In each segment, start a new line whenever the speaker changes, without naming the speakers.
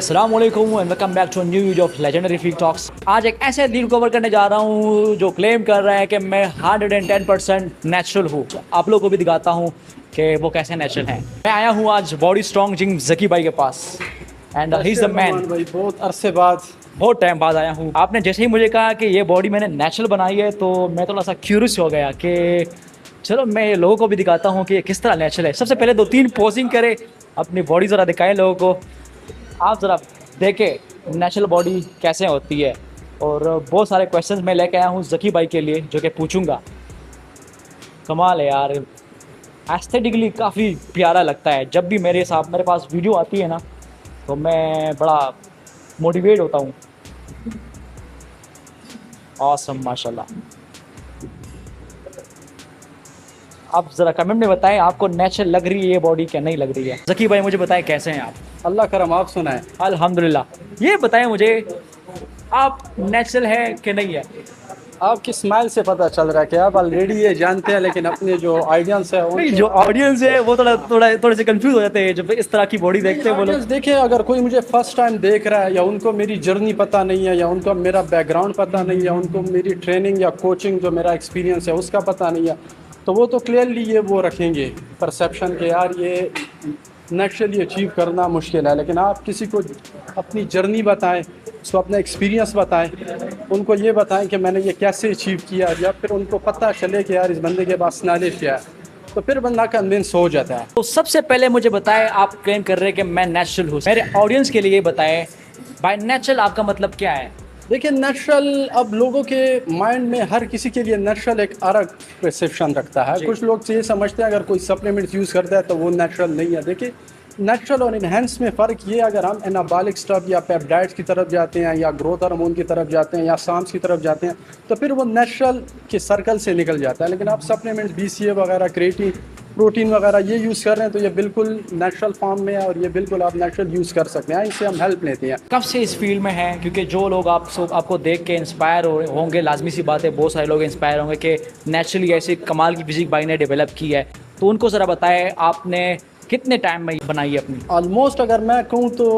अस्सलाम वालेकुम and welcome back to new video of legendary feak talks. आज एक ऐसे लीड कवर करने जा रहा हूँ जो क्लेम कर रहा है कि मैं 110% नेचुरल हूँ। आप लोगों को भी दिखाता हूँ कि वो कैसे नेचुरल हैं। मैं आया हूँ आज बॉडी स्ट्रॉन्ग जिम जकी भाई के पास and he is the man.
भाई बहुत अरसे बाद,
बहुत टाइम बाद आया हूँ। आपने जैसे ही मुझे कहा कि ये बॉडी मैंने नेचुरल बनाई है तो मैं थोड़ा सा क्यूरियस हो गया कि चलो मैं लोगों को भी दिखाता हूँ कि ये किस तरह नेचुरल है। सबसे पहले 2-3 पोजिंग करे, अपनी बॉडी ज़रा दिखाएं लोगों को। आप ज़रा देखें नेचुरल बॉडी कैसे होती है। और बहुत सारे क्वेश्चंस मैं लेके आया हूँ जकी भाई के लिए जो कि पूछूंगा। कमाल है यार, एस्थेटिकली काफ़ी प्यारा लगता है। जब भी मेरे पास वीडियो आती है ना तो मैं बड़ा मोटिवेट होता हूँ। ऑसम माशाल्लाह। आप ज़रा कमेंट में बताएं आपको नेचुरल लग रही है ये बॉडी क्या नहीं लग रही है। जकी भाई मुझे बताएं कैसे हैं आप।
अल्लाह करम, आप सुनाएं।
अल्हम्दुलिल्लाह। ये बताएं मुझे आप नेचुरल है कि नहीं है।
आपकी स्माइल से पता चल रहा है कि आप ऑलरेडी ये जानते हैं, लेकिन अपने जो ऑडियंस है
नहीं, जो ऑडियंस है वो थोड़े से कंफ्यूज हो जाते हैं जब इस तरह की बॉडी देखते हैं वो लोग।
देखिए, अगर कोई मुझे फर्स्ट टाइम देख रहा है या उनको मेरी जर्नी पता नहीं है या उनको मेरा बैकग्राउंड पता नहीं है, उनको मेरी ट्रेनिंग या कोचिंग जो मेरा एक्सपीरियंस है उसका पता नहीं है, तो वो तो क्लियरली ये वो रखेंगे परसेप्शन के यार ये नेचुरली अचीव करना मुश्किल है। लेकिन आप किसी को अपनी जर्नी बताएं, उसको अपना एक्सपीरियंस बताएं, उनको ये बताएं कि मैंने ये कैसे अचीव किया, या फिर उनको पता चले कि यार इस बंदे के पास नॉलेज क्या है, तो फिर बंदा कन्विंस हो जाता है।
तो सबसे पहले मुझे बताएं, आप क्लेम कर रहे हैं कि मैं नेचुरल हूँ। मेरे ऑडियंस के लिए ये बताएं बाय नेचुरल आपका मतलब क्या है।
देखिए, नेचुरल अब लोगों के माइंड में हर किसी के लिए नेचुरल एक अलग परसेप्शन रखता है। कुछ लोग ये समझते हैं अगर कोई सप्लीमेंट्स यूज़ करता है तो वो नेचुरल नहीं है। देखिए, नेचुरल और इन्हेंस में फ़र्क ये, अगर हम एनाबॉलिक स्टफ या पेप्टाइड्स की तरफ जाते हैं या ग्रोथ हार्मोन की तरफ जाते हैं या साम्स की तरफ जाते हैं तो फिर वो नेचुरल के सर्कल से निकल जाता है। लेकिन आप सप्लीमेंट्स BCA वगैरह, क्रिएटिन, प्रोटीन वगैरह ये यूज़ कर रहे हैं तो ये बिल्कुल नेचुरल फॉर्म में है और ये बिल्कुल आप नेचुरल यूज़ कर सकते हैं। इससे हम हेल्प लेते हैं।
कब से इस फील्ड में हैं, क्योंकि जो लोग आपको देख के इंस्पायर होंगे, लाजमी सी बात है बहुत सारे लोग इंस्पायर होंगे कि नेचुरली ऐसी कमाल की फिजिक भाई ने डेवलप की है, तो उनको ज़रा बताएं आपने कितने टाइम में बनाई है अपनी।
ऑलमोस्ट अगर मैं कहूँ तो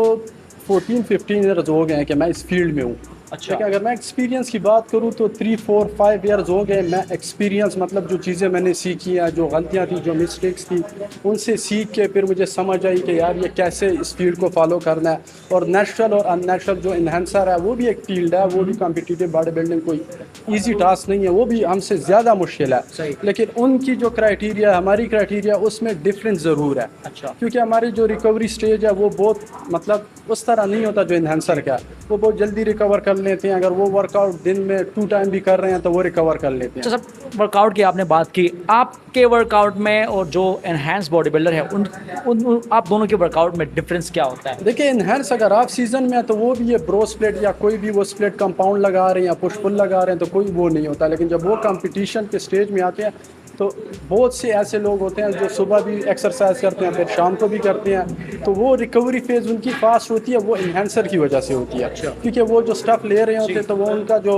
14-15 ईयर्स हो गए हैं कि मैं इस फील्ड में हूँ।
अच्छा।
ठीक है, अगर मैं एक्सपीरियंस की बात करूँ तो 3-4-5 ईयर्स हो गए। मैं एक्सपीरियंस मतलब जो चीज़ें मैंने सीखी हैं, जो गलतियाँ थी, जो मिस्टेक्स थी, उनसे सीख के फिर मुझे समझ आई कि यार ये कैसे इस फील्ड को फॉलो करना है। और नेचुरल और अननेचुरल जो इन्हेंसर है वो भी एक फील्ड है, वो भी कॉम्पिटिटिव बॉडी बिल्डिंग कोई ईजी टास्क नहीं है, वो भी हमसे ज़्यादा मुश्किल है। लेकिन उनकी जो क्राइटेरिया, हमारी क्राइटेरिया, उसमें डिफरेंस ज़रूर है।
अच्छा।
क्योंकि हमारी जो रिकवरी स्टेज है वो बहुत मतलब उस तरह नहीं होता जो इन्हेंसर का, वो बहुत जल्दी रिकवर कर लेते हैं। अगर वो वर्कआउट दिन में 2 टाइम भी कर रहे हैं तो वो रिकवर कर लेते हैं।
अच्छा, सब वर्कआउट की आपने बात की, आपके वर्कआउट में और जो एनहांस बॉडी बिल्डर है उन आप दोनों के वर्कआउट में डिफरेंस क्या होता है।
देखिए, इन्हेंस अगर आप सीजन में है तो वो भी ये ब्रो स्प्लिट या कोई भी वो स्प्लिट कंपाउंड लगा रहे हैं या पुश पुल लगा रहे हैं तो कोई वो नहीं होता। लेकिन जब वो कंपटीशन के स्टेज में आते हैं तो बहुत से ऐसे लोग होते हैं जो सुबह भी एक्सरसाइज करते हैं, फिर शाम को भी करते हैं, तो वो रिकवरी फेज़ उनकी फास्ट होती है। वो इन्हेंसर की वजह से होती है। क्योंकि वो जो स्टफ़ ले रहे होते हैं तो वो उनका जो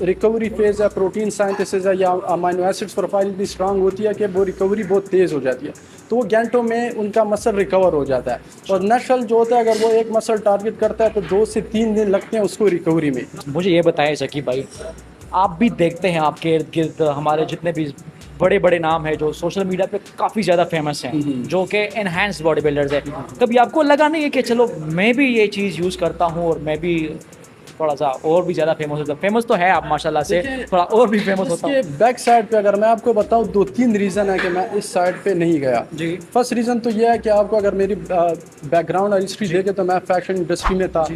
रिकवरी फेज़ है, प्रोटीन साइंथेसिस है या अमाइनो एसिड्स प्रोफाइल इतनी स्ट्रांग होती है कि वो रिकवरी बहुत तेज़ हो जाती है, तो वो घंटों में उनका मसल रिकवर हो जाता है। और नेचुरल जो होता है, अगर वो एक मसल टारगेट करता है तो 2 से 3 दिन लगते हैं उसको रिकवरी में।
मुझे ये बताएं जकी भाई, आप भी देखते हैं आपके इर्द गिर्द हमारे जितने भी बड़े बड़े नाम हैं जो सोशल मीडिया पे काफ़ी ज़्यादा फेमस हैं, जो कि एनहांस बॉडी बिल्डर्स हैं, कभी आपको लगा नहीं है कि चलो मैं भी ये चीज़ यूज़ करता हूँ और मैं भी थोड़ा सा और भी ज़्यादा फेमस होता हूँ। फेमस तो है आप माशाल्लाह से, थोड़ा और भी फेमस होता हूँ।
इसके बैक साइड पे अगर मैं आपको बताऊँ 2-3 रीज़न है कि मैं इस साइड पे नहीं गया
जी।
फर्स्ट रीज़न तो ये है कि आपको अगर मेरी बैकग्राउंड और हिस्ट्री देखे तो मैं फैशन इंडस्ट्री में था।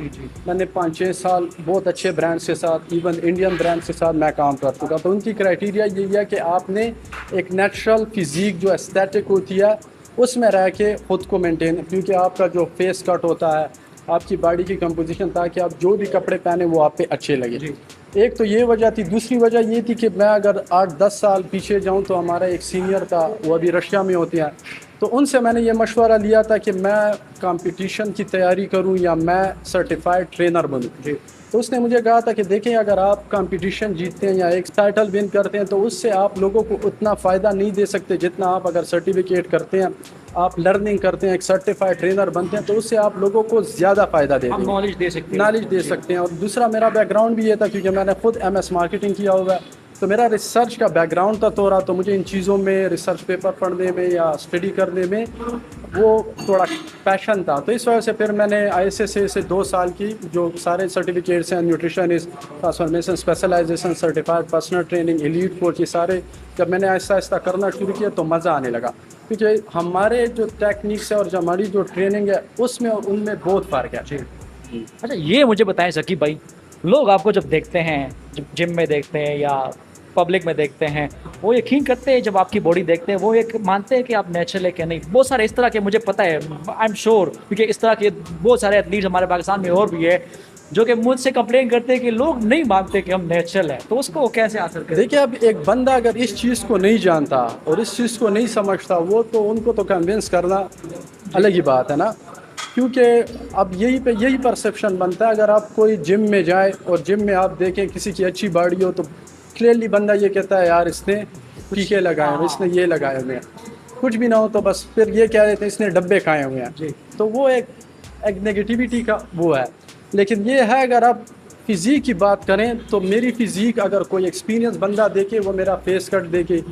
मैंने 5-6 साल बहुत अच्छे ब्रांड्स के साथ, इवन इंडियन ब्रांड्स के साथ मैं काम कर चुका। तो उनकी क्राइटेरिया यही है कि आपने एक नेचुरल फिजिक जो एस्थेटिक होती है उसमें रह के खुद को मेंटेन, क्योंकि आपका जो फेस कट होता है, आपकी बॉडी की कंपोजिशन, ताकि आप जो भी कपड़े पहने वो आप पे अच्छे लगे। एक तो ये वजह थी। दूसरी वजह ये थी कि मैं अगर 8-10 साल पीछे जाऊं तो हमारा एक सीनियर था, वो अभी रशिया में होते हैं, तो उनसे मैंने ये मशवरा लिया था कि मैं कंपटीशन की तैयारी करूं या मैं सर्टिफाइड ट्रेनर बनूं। तो उसने मुझे कहा था कि देखें, अगर आप कंपटीशन जीतते हैं या एक टाइटल विन करते हैं तो उससे आप लोगों को उतना फ़ायदा नहीं दे सकते जितना आप अगर सर्टिफिकेट करते हैं, आप लर्निंग करते हैं, एक सर्टिफाइड ट्रेनर बनते हैं, तो उससे आप लोगों को ज़्यादा फ़ायदा दे
हम
देंगे,
नॉलेज दे सकते हैं।
नॉलेज दे सकते हैं। और दूसरा मेरा बैकग्राउंड भी ये था क्योंकि मैंने खुद MS मार्केटिंग किया हुआ है, तो मेरा रिसर्च का बैकग्राउंड था थोड़ा, तो मुझे इन चीज़ों में रिसर्च पेपर पढ़ने में या स्टडी करने में वो थोड़ा पैशन था। तो इस वजह से फिर मैंने ISSA से 2 साल की जो सारे सर्टिफिकेट्स हैं, nutritionist, transformation specialization, certified personal training, elite coach, ये सारे जब मैंने आहिस्ता आहिस्ता करना शुरू किया तो मज़ा आने लगा, क्योंकि हमारे जो टेक्निक्स है और जो हमारी जो ट्रेनिंग है उसमें और उनमें बहुत फ़र्क है।
अच्छा, ये मुझे बताएं सकीब भाई, लोग आपको जब देखते हैं, जब जिम में देखते हैं या पब्लिक में देखते हैं, वो यकीन करते हैं, जब आपकी बॉडी देखते हैं वो एक मानते हैं कि आप नेचुरल है कि नहीं। बहुत सारे इस तरह के, मुझे पता है, आई एम श्योर, क्योंकि इस तरह के बहुत सारे एथलीट्स हमारे पाकिस्तान में और भी है जो कि मुझसे कंप्लेन करते हैं कि लोग नहीं मानते कि हम नेचुरल है। तो उसको वो कैसे हासिल करें?
देखिए, अब एक बंदा अगर इस चीज़ को नहीं जानता और इस चीज़ को नहीं समझता, वो तो उनको तो कन्विंस करना अलग ही बात है ना, क्योंकि अब यही परसेप्शन बनता है। अगर आप कोई जिम में जाए और जिम में आप देखें किसी की अच्छी बॉडी हो तो क्लियरली बंदा ये कहता है यार इसने टीके लगाए हुए, इसने ये लगाए हुए हैं। कुछ भी ना हो तो बस फिर ये कह देते हैं इसने डब्बे खाए हुए हैं। तो वो एक नेगेटिविटी का वो है। लेकिन ये है, अगर आप फ़िज़ीक की बात करें तो मेरी फ़िज़ीक अगर कोई एक्सपीरियंस बंदा देखे, वो मेरा फेस कट देखे,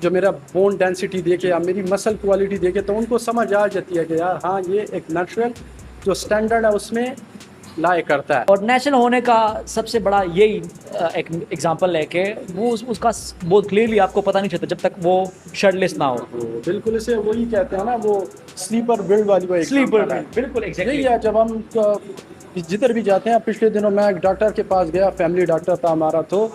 जो मेरा बोन डेंसिटी देखे या मेरी मसल क्वालिटी देखे, तो उनको समझ आ जाती है कि यार हाँ, ये एक नेचुरल जो स्टैंडर्ड है उसमें लाए करता है।
और नेचुरल होने का सबसे बड़ा यही एक एग्जांपल है कि वो उसका बहुत क्लियरली आपको पता नहीं चलता जब तक वो शर्टलेस ना हो।
बिल्कुल, इसे वही कहते हैं ना, वो स्लीपर बिल्ड वाली वो
स्लीपर, बिल्कुल एग्जैक्टली।
यही है। जब हम जिधर भी जाते हैं, पिछले दिनों मैं एक डॉक्टर के पास गया, फैमिली डॉक्टर था हमारा, तो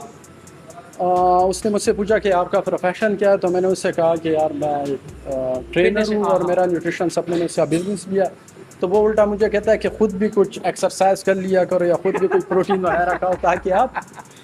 उसने मुझसे पूछा कि आपका प्रोफेशन क्या है। तो मैंने उससे कहा कि यार मैं ट्रेनर हूँ और मेरा न्यूट्रिशन सप्लीमेंट्स का बिजनेस भी है। तो वो उल्टा मुझे कहता है कि खुद भी कुछ एक्सरसाइज कर लिया करो या खुद भी कुछ प्रोटीन वगैरह खाओ ताकि आप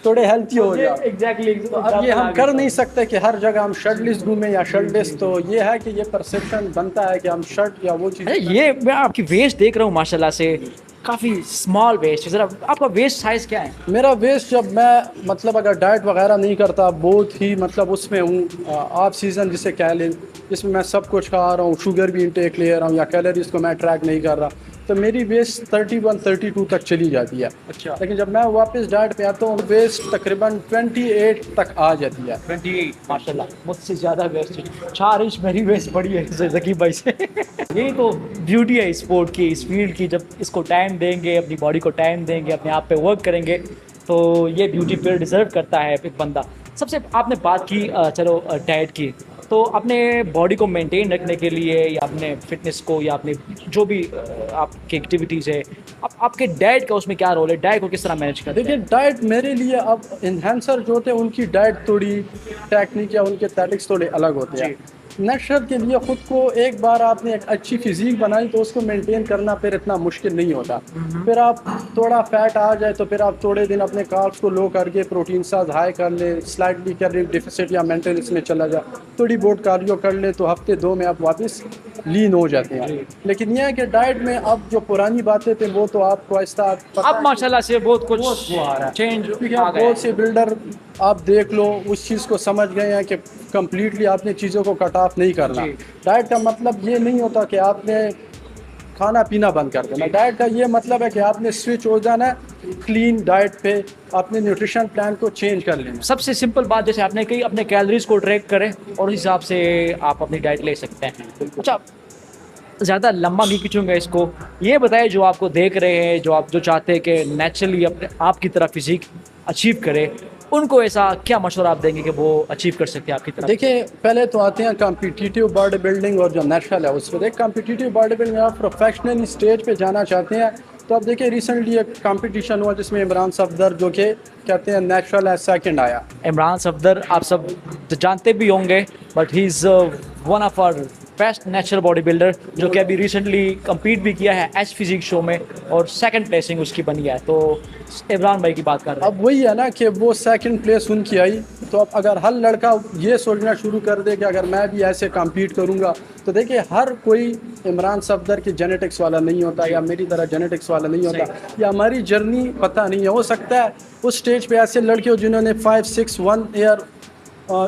थोड़े हेल्थी हो जाओ।
एग्जैक्टली।
तो अब ये हम कर नहीं सकते कि हर जगह हम शर्टलेस घूमें या शर्टलेस। तो ये है कि ये परसेप्शन बनता है कि हम शर्ट या वो चीज़।
ये मैं आपकी वेस्ट देख रहा हूँ माशाल्लाह से, काफ़ी स्मॉल वेस्ट है। ज़रा आपका वेस्ट साइज़ क्या है?
मेरा वेस्ट, जब मैं मतलब अगर डाइट वगैरह नहीं करता, बहुत ही मतलब उसमें हूँ ऑफ सीज़न जिसे कह लें, जिसमें मैं सब कुछ खा रहा हूँ, शुगर भी इंटेक ले रहा हूँ या कैलोरीज को मैं ट्रैक नहीं कर रहा, तो मेरी वेस्ट 31-32 तक चली जाती है।
अच्छा।
लेकिन जब मैं वापस डाइट पे आता हूँ, वेस्ट तकरीबन 28 तक आ जाती है।
28 माशाल्लाह, मुझसे ज़्यादा वेस्ट 4 इंच मेरी वेस्ट बड़ी है ज़कीब भाई से। यही तो ब्यूटी है स्पोर्ट की, इस फील्ड की। जब इसको टाइम देंगे, अपनी बॉडी को टाइम देंगे, अपने आप पे वर्क करेंगे, तो ये ब्यूटी फिर डिज़र्व करता है एक बंदा। सबसे आपने बात की चलो डाइट की, तो अपने बॉडी को मेंटेन रखने के लिए या अपने फिटनेस को या अपने जो भी आपकी एक्टिविटीज़ है, आपके डाइट का उसमें क्या रोल है? डाइट को किस तरह मैनेज करते हैं?
देखिए, डाइट मेरे लिए, अब इन्हेंसर जो होते हैं उनकी डाइट थोड़ी टेक्निक या उनके टैटिक्स थोड़े अलग होते हैं। नेचुरल के लिए खुद को एक बार आपने एक अच्छी फिजिक बनाई तो उसको मेंटेन करना फिर इतना मुश्किल नहीं होता। फिर आप थोड़ा फैट आ जाए तो फिर आप थोड़े दिन अपने कार्ब्स को लो करके प्रोटीन साथ हाई कर ले, स्लाइटली कैलोरी डिफिसिट या मेंटेनेंस में चला जाए, थोड़ी बहुत कार्डियो कर ले, तो हफ्ते 2 में आप वापस लीन हो जाते हैं। लेकिन यह है कि डाइट में अब जो पुरानी बातें थे वो तो आपको आहिस्ता
अब माशाल्लाह से बहुत कुछ चेंज आ गया।
बहुत से बिल्डर आप देख लो उस चीज़ को समझ गए हैं कि कंप्लीटली आपने चीज़ों को कट ऑफ नहीं करना। डाइट का मतलब ये नहीं होता कि आपने खाना पीना बंद कर देना। डाइट का ये मतलब है कि आपने स्विच हो जाना है क्लीन डाइट पे, अपने न्यूट्रिशन प्लान को चेंज कर लेना।
सबसे सिंपल बात जैसे आपने कही, अपने कैलोरीज को ट्रैक करें और उस हिसाब से आप अपनी डाइट ले सकते हैं। अच्छा, ज़्यादा लंबा नहीं खींचूंगा इसको, ये बताएं जो आपको देख रहे हैं, जो चाहते हैं कि नेचुरली अपने आप की तरह फिजिक अचीव करे, उनको ऐसा क्या मशवरा आप देंगे कि वो अचीव कर सकते हैं आपकी तरह?
देखिए, पहले तो आते हैं कॉम्पिटिटिव बॉडी बिल्डिंग और जो नेचुरल है उस पर। देख, कॉम्पिटिटिव बॉडी बिल्डिंग आप प्रोफेशनल स्टेज पे जाना चाहते हैं तो आप देखिए रिसेंटली एक कंपटीशन हुआ जिसमें इमरान सफदर, जो कि कहते हैं नेचुरल है, सेकंड आया।
इमरान सफदर आप सब जानते भी होंगे, but he is one of our best natural body builder, जो कि अभी रिसेंटली कम्पीट भी किया है एच फिजिक शो में और सेकंड प्लेसिंग उसकी बनी है। तो इमरान भाई की बात कर रहे हैं।
अब वही है ना कि वो सेकंड प्लेस उनकी आई, तो अब अगर हर लड़का ये सोचना शुरू कर दे कि अगर मैं भी ऐसे कम्पीट करूँगा, तो देखिए हर कोई इमरान सफदर की जेनेटिक्स वाला नहीं होता, या मेरी तरह जेनेटिक्स वाला नहीं होता, या हमारी जर्नी पता नहीं है। हो सकता है उस स्टेज पे ऐसे लड़के हो जिन्होंने 5, 6, 1 ईयर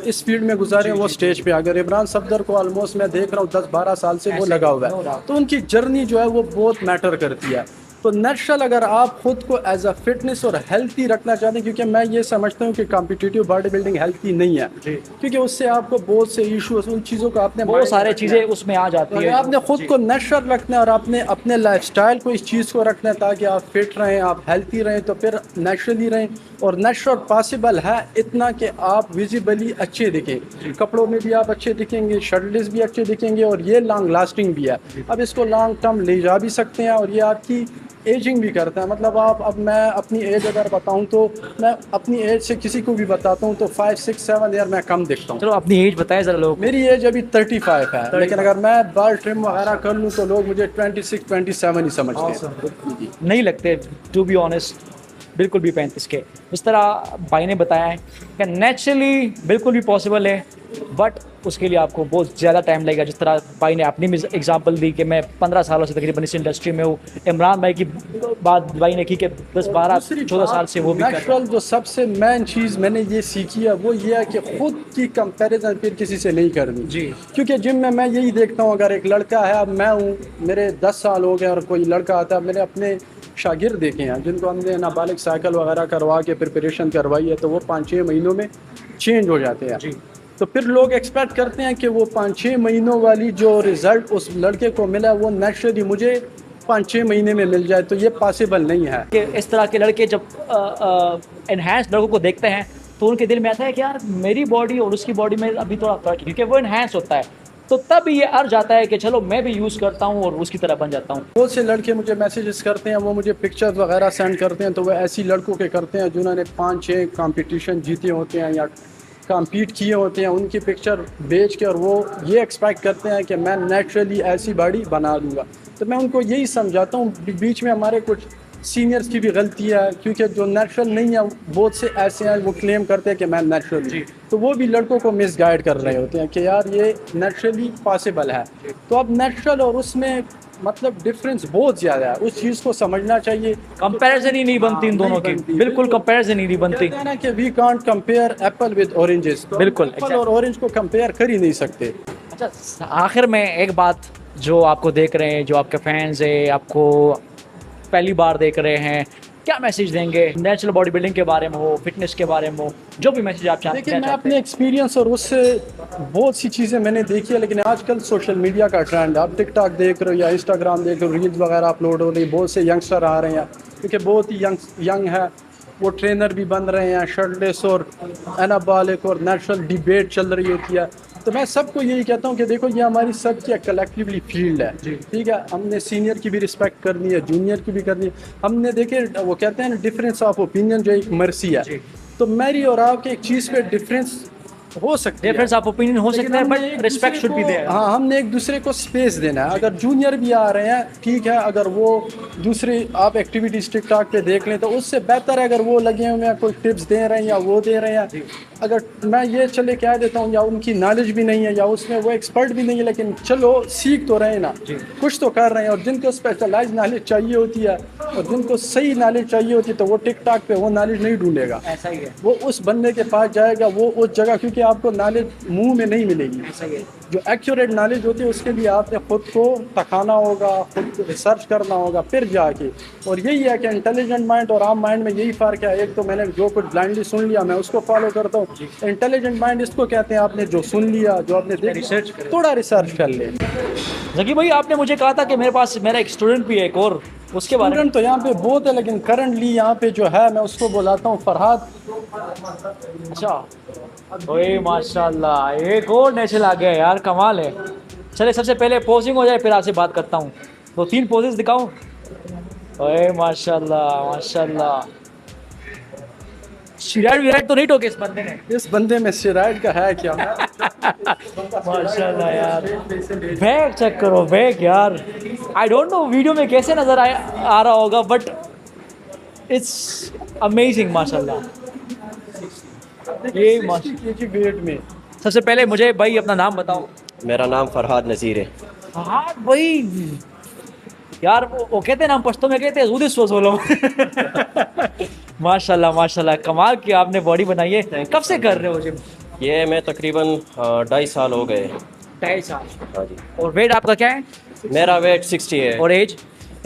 इस फील्ड में गुजारे, वो स्टेज पे अगर इमरान सफदर को ऑलमोस्ट मैं देख रहा हूँ 10-12 साल से वो लगा हुआ है, तो उनकी जर्नी जो है वो बहुत मैटर करती है। तो नेचुरल अगर आप खुद को एज अ फिटनेस और हेल्थी रखना चाहते हैं, क्योंकि मैं ये समझता हूँ कि कॉम्पिटिटिव बॉडी बिल्डिंग हेल्थी नहीं है, क्योंकि उससे आपको बहुत से इश्यूज, उन चीज़ों को आपने
बहुत सारे चीज़ें उसमें आ जाती है।
आपने खुद को नेचुरल रखना है और आपने अपने लाइफस्टाइल को इस चीज़ को रखना है ताकि आप फिट रहें, आप हेल्थी रहें, तो फिर नेचुरली रहें। और नेचुरल पॉसिबल है इतना कि आप विजिबली अच्छे दिखें, कपड़ों में भी आप अच्छे दिखेंगे, शर्टलेस भी अच्छे दिखेंगे, और ये लॉन्ग लास्टिंग भी है। अब इसको लॉन्ग टर्म ले जा भी सकते हैं, और ये आपकी एजिंग भी करता है। मतलब आप, अब मैं अपनी एज अगर बताऊं तो मैं अपनी एज से किसी को भी बताता हूं तो 5, 6, 7 ईयर मैं कम दिखता हूं।
चलो अपनी एज बताएं ज़रा लोग।
मेरी एज अभी 35 है, लेकिन अगर मैं बाल ट्रिम वगैरह कर लूं तो लोग मुझे 26, 27 ही समझते हैं।
नहीं लगते टू बी ऑनेस्ट, बिल्कुल भी 35 के। इस तरह भाई ने बताया है कि नेचुरली बिल्कुल भी पॉसिबल है, बट उसके लिए आपको बहुत ज़्यादा टाइम लगेगा। जिस तरह भाई ने अपनी भी एग्जांपल दी कि मैं 15 सालों से तकरीबन इस इंडस्ट्री में हूँ। इमरान भाई की बात भाई ने की कि 10, 12, 14 साल से वो भी
नेचुरल जो सबसे मेन चीज़ मैंने ये सीखी है वो ये है कि खुद की कंपैरिजन फिर किसी से नहीं करनी जी। क्योंकि जिम में मैं यही देखता हूँ, अगर एक लड़का है, अब मैं हूँ, मेरे 10 साल हो गए, और कोई लड़का आता है, मैंने अपने शागिर्द देखे हैं जिनको हमने नाबालिग साइकिल वगैरह करवा के प्रिपरेशन करवाई है, तो वो 5-6 महीनों में चेंज हो जाते हैं। तो फिर लोग एक्सपेक्ट करते हैं कि वो 5-6 महीनों वाली जो रिज़ल्ट उस लड़के को मिला वो नेचुरली मुझे 5-6 महीने में मिल जाए, तो ये पॉसिबल नहीं है।
कि इस तरह के लड़के जब एनहेंस लड़कों को देखते हैं तो उनके दिल में आता है कि यार मेरी बॉडी और उसकी बॉडी में अभी थोड़ा फर्क है, क्योंकि वो एनहेंस होता है, तो तब ये अर्ज आता है कि चलो मैं भी यूज़ करता हूँ और उसकी तरह बन जाता हूँ।
बहुत से लड़के मुझे मैसेजेस करते हैं, वो मुझे पिक्चर्स वगैरह सेंड करते हैं, तो वो ऐसी लड़कों के करते हैं जिन्होंने 5-6 कंपटीशन जीते होते हैं या कम्पीट किए होते हैं, उनकी पिक्चर बेच के, और वो ये एक्सपेक्ट करते हैं कि मैं नेचुरली ऐसी बॉडी बना दूँगा। तो मैं उनको यही समझाता हूँ, बीच में हमारे कुछ सीनियर्स की भी गलती है, क्योंकि जो नेचुरल नहीं है बहुत से ऐसे हैं वो क्लेम करते हैं कि मैं नेचुरली, तो वो भी लड़कों को मिसगाइड कर रहे होते हैं कि यार ये नेचुरली पॉसिबल है। तो अब नेचुरल और उसमें मतलब डिफरेंस बहुत ज़्यादा है, उस चीज़ को समझना चाहिए।
कंपैरिजन ही नहीं बनती इन दोनों की, बिल्कुल कंपैरिजन ही नहीं बनती।
कहते हैं ना कि we can't compare apple with oranges,
बिल्कुल
एप्पल और ऑरेंज को कंपेयर कर ही नहीं सकते।
अच्छा, आखिर में एक बात, जो आपको देख रहे हैं, जो आपके फैंस है, आपको पहली बार देख रहे हैं, क्या मैसेज देंगे नेचुरल बॉडी बिल्डिंग के बारे में हो, फिटनेस के बारे में हो, जो भी मैसेज आप चाहते हैं?
देखिए, मैं अपने एक्सपीरियंस और उससे बहुत सी चीज़ें मैंने देखी है, लेकिन आजकल सोशल मीडिया का ट्रेंड, आप टिकटॉक देख रहे हो या इंस्टाग्राम देख रहे हो, रील्स वगैरह अपलोड हो रही, बहुत से यंगस्टर आ रहे हैं, क्योंकि बहुत ही यंग है, वो ट्रेनर भी बन रहे हैं, शर्टलेस और एनाबॉलिक, और नेचुरल डिबेट चल रही होती है। तो मैं सबको यही कहता हूँ कि देखो ये हमारी सबकी कलेक्टिवली फील्ड है, ठीक है। हमने सीनियर की भी रिस्पेक्ट करनी है, जूनियर की भी करनी है। हमने देखे, वो कहते हैं ना डिफरेंस ऑफ ओपिनियन जो एक मर्सी है, तो मेरी और आपके एक चीज़ पे डिफरेंस हो सकती है,
डिफरेंस ऑफ ओपिनियन हो सकता है, but respect should be there.
हाँ, हमने एक दूसरे को स्पेस देना है। अगर जूनियर भी आ रहे हैं, ठीक है, अगर वो दूसरी आप एक्टिविटीज टिकटॉक पे देख लें तो उससे बेहतर है अगर वो लगे हुए हैं, कोई टिप्स दे रहे हैं या वो दे रहे हैं। अगर मैं ये चले कह देता हूँ या उनकी नॉलेज भी नहीं है या उसमें वो एक्सपर्ट भी नहीं है, लेकिन चलो सीख तो रहे हैं ना, कुछ तो कर रहे हैं। और जिनको स्पेशलाइज नॉलेज चाहिए होती है और जिनको सही नॉलेज चाहिए होती है, तो वो टिकटॉक पे वो नॉलेज नहीं ढूंढेगा,
ऐसा ही है।
वो उस बंदे के पास जाएगा, वो उस जगह, क्योंकि आपको नॉलेज मुंह में नहीं मिलेगी। जो एक्यूरेट नॉलेज होती है उसके लिए आपने खुद को तकाना होगा, खुद को रिसर्च करना होगा फिर जाके। और यही है कि इंटेलिजेंट माइंड और आम माइंड में यही फ़र्क है। एक तो मैंने जो कुछ ब्लाइंडली सुन लिया मैं उसको फॉलो करता हूँ। इंटेलिजेंट माइंड इसको कहते हैं आपने जो सुन लिया, जो आपने देख
रिसर्च
थोड़ा रिसर्च कर ले।
जकी भाई, आपने मुझे कहा था कि मेरे पास मेरा एक स्टूडेंट भी है, एक और, उसके बारे में।
स्टूडेंट तो यहाँ पे बहुत है, लेकिन करंटली यहाँ पे जो है मैं उसको बुलाता हूँ फरहाद।
अच्छा, ओए माशाल्लाह, एक और नेचुरल आ गया यार, कमाल है। चले सबसे पहले पोजिंग हो जाए, फिर आपसे बात करता हूँ। 2-3 पोजेस दिखाऊं? ओए माशाल्लाह माशाल्लाह, स्टेरॉइड विराइड तो नहीं ठोके इस बंदे ने?
इस बंदे में स्टेरॉइड का है क्या?
माशाल्लाह यार, बैग चेक करो, बैग यार। आई डोंट नो वीडियो में कैसे नज़र आ रहा होगा, बट इट्स अमेजिंग माशाल्लाह। ये
60 kg वेट में।
सबसे पहले मुझे भाई अपना नाम बताओ।
मेरा नाम फरहाद नज़ीर है।
हाँ भाई यार वो कहते हैं ना, हम पश्तो में कहते हैं जूदी सोच बोलो। माशाल्लाह माशाल्लाह, कमाल की आपने बॉडी बनाई है। कब से कर रहे हो जिम?
ये मैं तकरीबन 2.5 साल हो गए।
2.5 साल।
हाँ जी।
और वेट आपका क्या है?
मेरा वेट 60 है
और एज?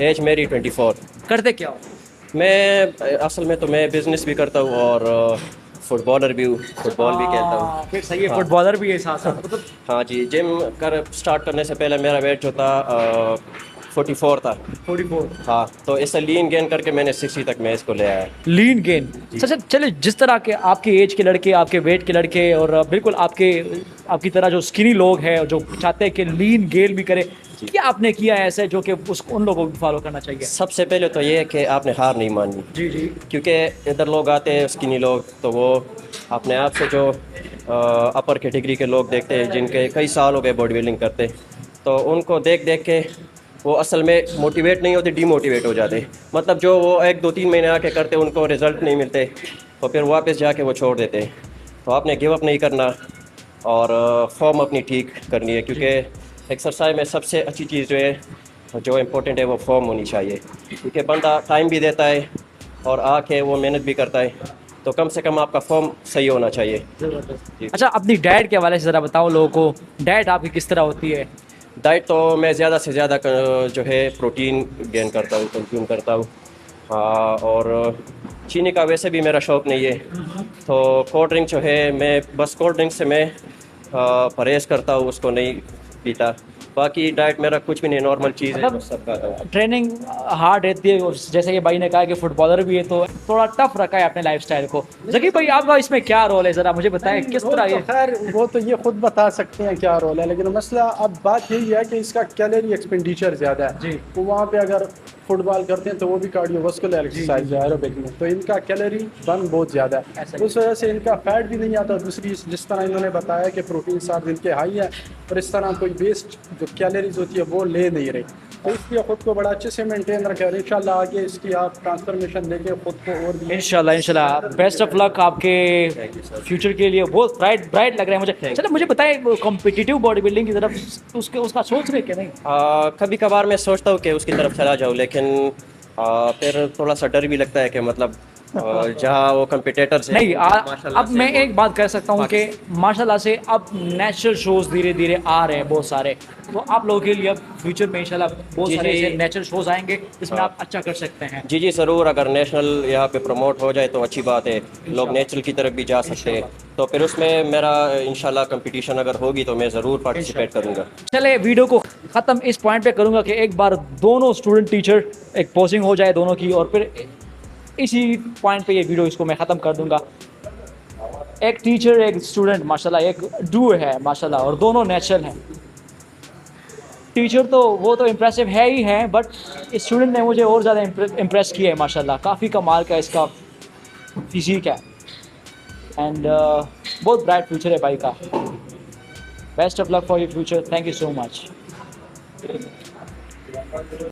एज मेरी 24।
करते क्या हो?
मैं असल में तो मैं बिज़नेस भी करता हूँ और फुटबॉलर भी हूँ, फुटबॉल भी खेलता हूँ।
फिर सही है, फुटबॉलर भी है साथ साथ मतलब।
हाँ जी, जिम स्टार्ट करने से पहले मेरा वेट जो था 44 था।
44
हाँ, तो इससे लीन गेन करके मैंने 60 तक मैं इसको ले आया।
लीन गेन। अच्छा चलिए, जिस तरह के आपके एज के लड़के, आपके वेट के लड़के और बिल्कुल आपकी तरह जो स्किनी लोग हैं जो चाहते हैं कि लीन गेन भी करें, क्या आपने किया है ऐसे जो कि उन लोगों को भी फॉलो करना चाहिए?
सबसे पहले तो ये है कि आपने हार नहीं माननी।
जी जी।
क्योंकि इधर लोग आते हैं स्किनी लोग, तो वो अपने आप से जो अपर कैटेगरी के लोग देखते हैं जिनके कई साल हो गए बॉडी बिल्डिंग करते, तो उनको देख देख के वो असल में मोटिवेट नहीं होते, डीमोटिवेट हो जाते। मतलब जो वो 1-2-3 महीने आके करते उनको रिज़ल्ट नहीं मिलते, तो फिर वापस जाके वो छोड़ देते। तो आपने गिव अप नहीं करना और फॉर्म अपनी ठीक करनी है, क्योंकि एक्सरसाइज में सबसे अच्छी चीज़ जो है, जो इम्पोर्टेंट है, वो फॉर्म होनी चाहिए। क्योंकि बंदा टाइम भी देता है और आके वो मेहनत भी करता है, तो कम से कम आपका फॉर्म सही होना चाहिए।
अच्छा, अपनी डाइट के हवाले से ज़रा बताओ लोगों को, डाइट आपकी किस तरह होती है?
डाइट तो मैं ज़्यादा से ज़्यादा जो है प्रोटीन गेन करता हूँ, कंज्यूम करता हूँ। हाँ, और चीनी का वैसे भी मेरा शौक़ नहीं है, तो कोल्ड ड्रिंक जो है मैं बस कोल्ड ड्रिंक से मैं परहेज़ करता हूँ, उसको नहीं पीता। बाकी डाइट मेरा कुछ भी नहीं, नॉर्मल चीज़ है,
मतलब
सब खाता हूँ।
ट्रेनिंग हार्ड रहती है और जैसे कि भाई ने कहा कि फुटबॉलर भी है तो थोड़ा टफ रखा है अपने लाइफस्टाइल को। जकी भाई, आपका इसमें क्या रोल है, ज़रा मुझे बताएं किस तरह ये?
खैर वो तो ये खुद बता सकते हैं क्या रोल है, लेकिन मसला अब बात यही है कि इसका कैलोरी एक्सपेंडिचर ज़्यादा है
जी।
तो वहाँ पे अगर फुटबॉल करते हैं तो वो भी कार्डियोवास्कुलर एक्सरसाइज है एरोबिक में, तो इनका कैलोरी बर्न बहुत ज़्यादा है,
ऐसा ही।
उस वजह से इनका फैट भी नहीं आता। दूसरी जिस तरह इन्होंने बताया कि प्रोटीन 7 दिन के हाई है, और इस तरह कोई वेस्ट जो कैलोरीज होती है वो ले नहीं रही, तो इसलिए ख़ुद को बड़ा अच्छे से मेंटेन रखें और इंशाल्लाह आगे इसकी आप ट्रांसफॉर्मेशन देके खुद को और भी
इंशाल्लाह इंशाल्लाह। बेस्ट ऑफ लक आपके फ्यूचर के लिए, बहुत ब्राइट लग रहा है मुझे। चलो मुझे बताएं, कॉम्पिटिटिव बॉडी बिल्डिंग की तरफ उसका सोच रहे कि नहीं?
कभी कभार मैं सोचता हूँ कि उसकी तरफ चला जाऊँ, लेकिन फिर थोड़ा सा डर भी लगता है कि मतलब जहाँ वो कंपिटेटर्स हैं,
नहीं
माशाल्लाह
अब
से
मैं
वो-
एक बात कह सकता हूँ कि माशाल्लाह से अब नेचुरल शोज धीरे धीरे आ रहे हैं बहुत सारे, तो आप लोगों के लिए अब फ्यूचर में इंशाल्लाह बहुत
जी,
सारे
जी।
ऐसे नेचुरल शोज आएंगे जिसमें आप अच्छा कर सकते हैं।
जी जी ज़रूर, अगर नेशनल यहाँ पे प्रमोट हो जाए तो अच्छी बात है, लोग नेचुरल की तरफ भी जा सकते हैं, तो फिर उसमें मेरा इंशाल्लाह कंपटीशन अगर होगी तो मैं ज़रूर पार्टिसिपेट करूँगा।
चले वीडियो को ख़त्म इस पॉइंट पे करूँगा कि एक बार दोनों स्टूडेंट टीचर एक पोजिंग हो जाए दोनों की, और फिर इसी पॉइंट पे ये वीडियो इसको मैं ख़त्म कर दूंगा। एक टीचर एक स्टूडेंट माशाल्लाह, एक डू है माशाल्लाह, और दोनों नेचुरल हैं। टीचर तो वो तो इम्प्रेसिव है ही है, बट स्टूडेंट ने मुझे और ज़्यादा इम्प्रेस किया है माशाल्लाह। काफ़ी कमाल का इसका फिजिक है एंड बहुत ब्राइट फ्यूचर है भाई का। Best of luck for your future, thank you so much.